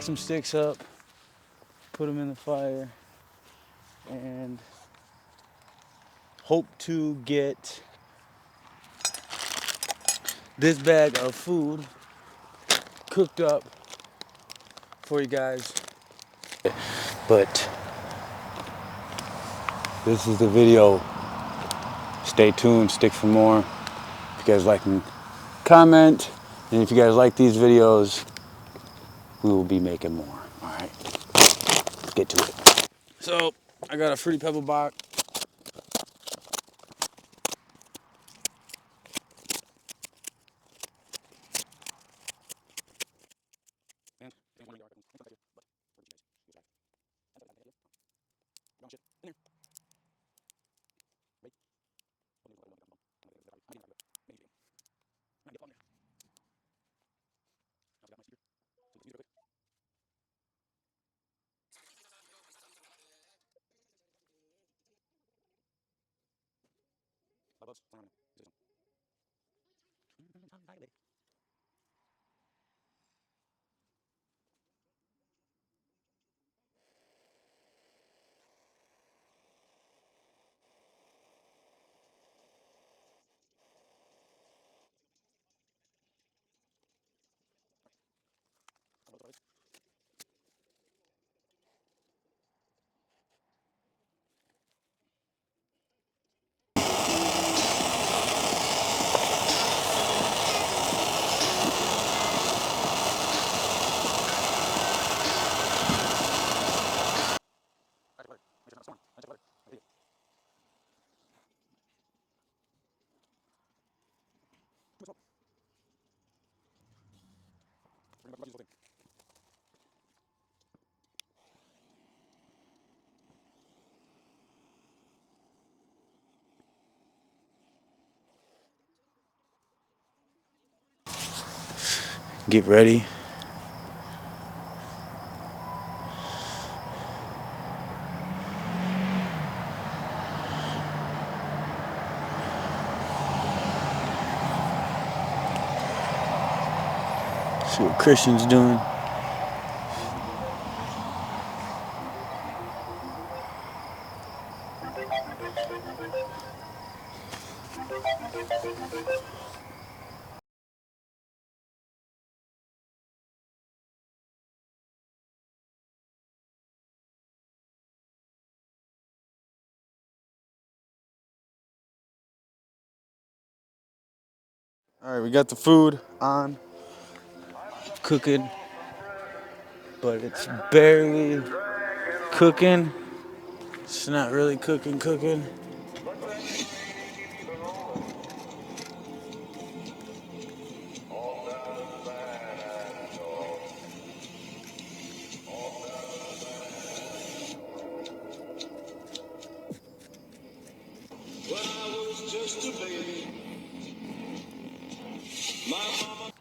stack some sticks up, put them in the fire, and hope to get this bag of food cooked up for you guys. But this is the video. Stay tuned, stick for more. If you guys like and comment, and if you guys like these videos, we will be making more. All right, let's get to it. So I got a Fruity Pebble box. Get ready. See what Christian's doing. All right, we got the food on, cooking, but it's barely cooking. It's not really cooking. When I was just a baby, my mama.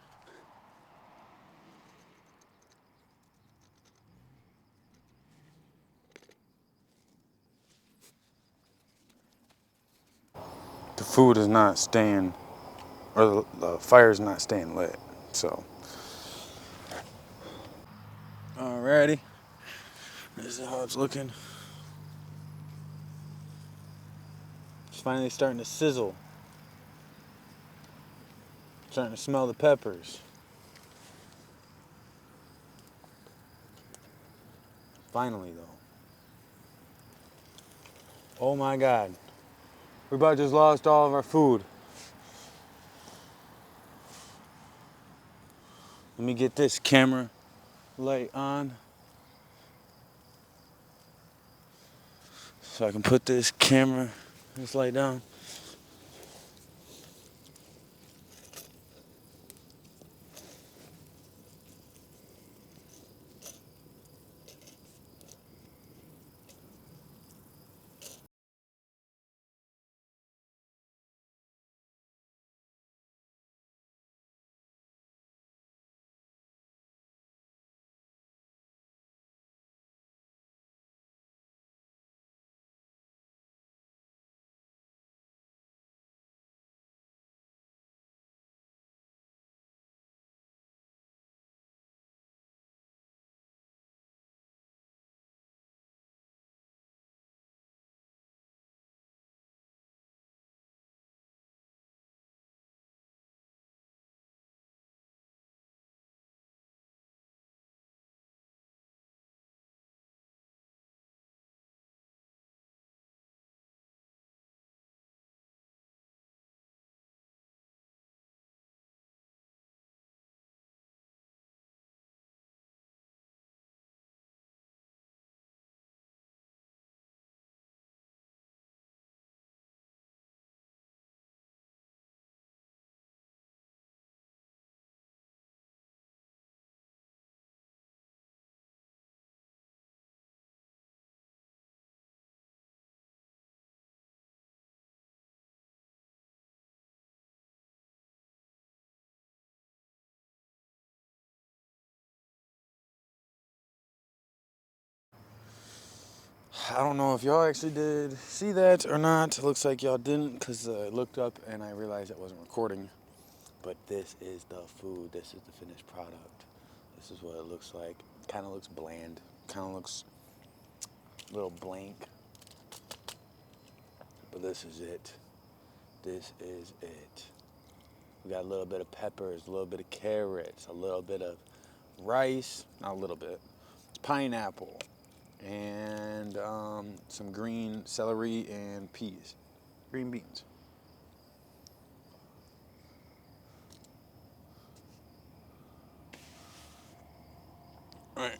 The food is not staying, or the fire is not staying lit, so. Alrighty, this is how it's looking. It's finally starting to sizzle. Starting to smell the peppers. Finally, though. Oh my God. We about just lost all of our food. Let me get this camera light on so I can put this light down. I don't know if y'all actually did see that or not. It looks like y'all didn't because I looked up and I realized it wasn't recording. But this is the food. This is the finished product. This is what it looks like. Kind of looks bland. Kind of looks a little blank. But this is it. This is it. We got a little bit of peppers, a little bit of carrots, a little bit of rice. Not a little bit. It's pineapple. And some green celery and peas. Green beans. All right.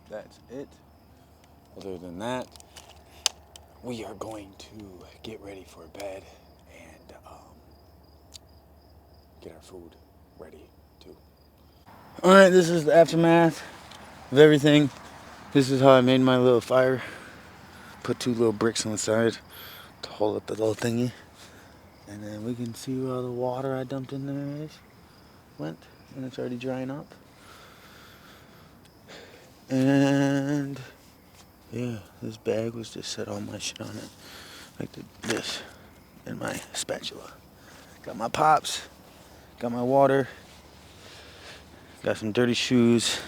That's it. Other than that, we are going to get ready for bed and get our food ready too. All right, this is the aftermath of everything. This is how I made my little fire. Put 2 little bricks on the side to hold up the little thingy. And then we can see where all the water I dumped in there went. And it's already drying up. And yeah, this bag was just set all my shit on it. Like this. And my spatula. Got my pops. Got my water. Got some dirty shoes.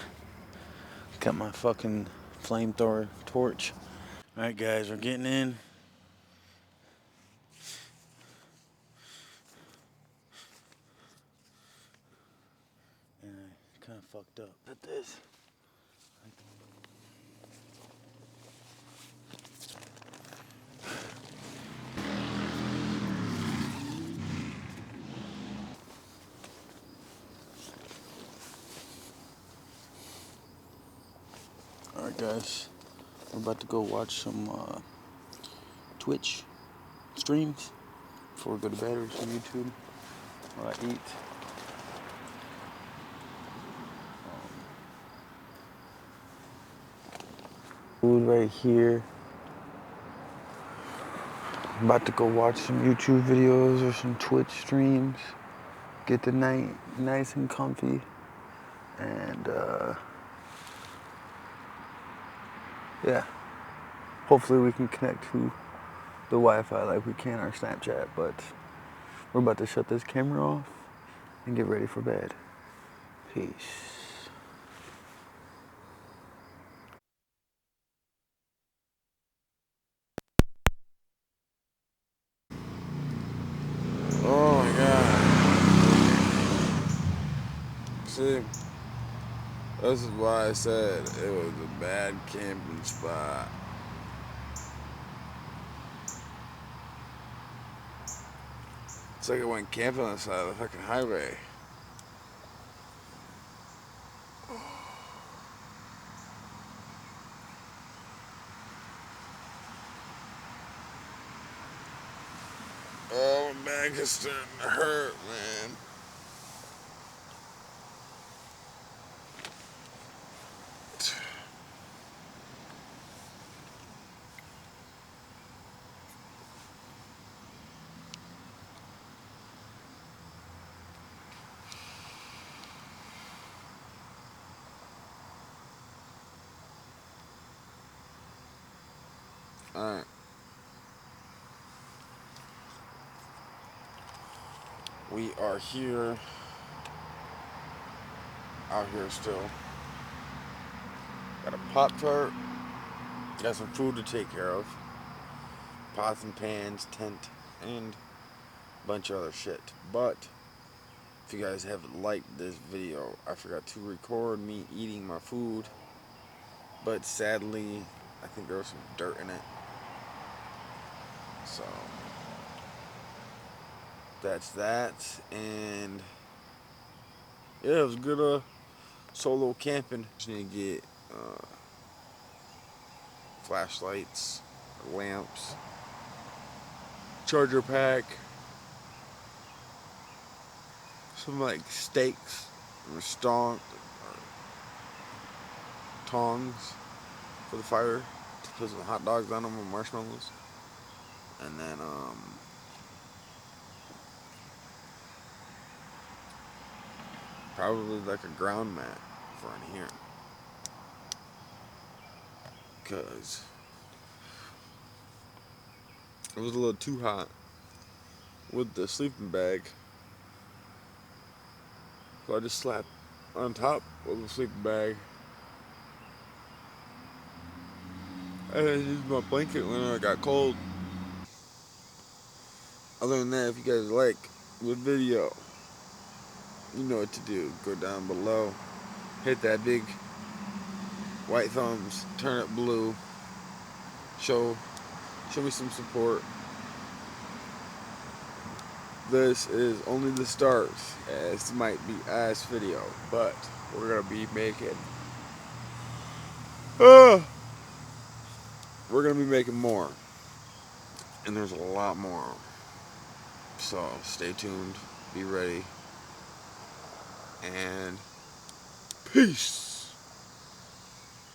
Got my fucking flamethrower torch. Alright guys, we're getting in. And I kind of fucked up at this. Alright guys, we're about to go watch some Twitch streams before we go to bed, or some YouTube while I eat. Food right here. I'm about to go watch some YouTube videos or some Twitch streams. Get the night nice and comfy. And yeah. Hopefully we can connect to the Wi-Fi like we can our Snapchat, but we're about to shut this camera off and get ready for bed. Peace. Oh my god. See, this is why I said it was a bad camping spot. It's like I went camping on the side of the fucking highway. Oh, my back is starting to hurt, man. Alright. We are here. Out here still. Got a Pop-Tart. Got some food to take care of. Pots and pans, tent, and a bunch of other shit. But if you guys have liked this video, I forgot to record me eating my food. But sadly, I think there was some dirt in it. So that's that. And yeah, it was good solo camping. Just need to get flashlights, lamps, charger pack, some like steaks or tongs for the fire to put some hot dogs on them or marshmallows. And then probably like a ground mat for in here. because it was a little too hot with the sleeping bag. So I just slept on top of the sleeping bag. And I used my blanket when I got cold. Other than that, if you guys like the video, you know what to do. Go down below, hit that big white thumbs, turn it blue, show me some support. This is only the start, as this might be ass video, but we're gonna be making we're gonna be making more, and there's a lot more. So stay tuned, be ready, and peace.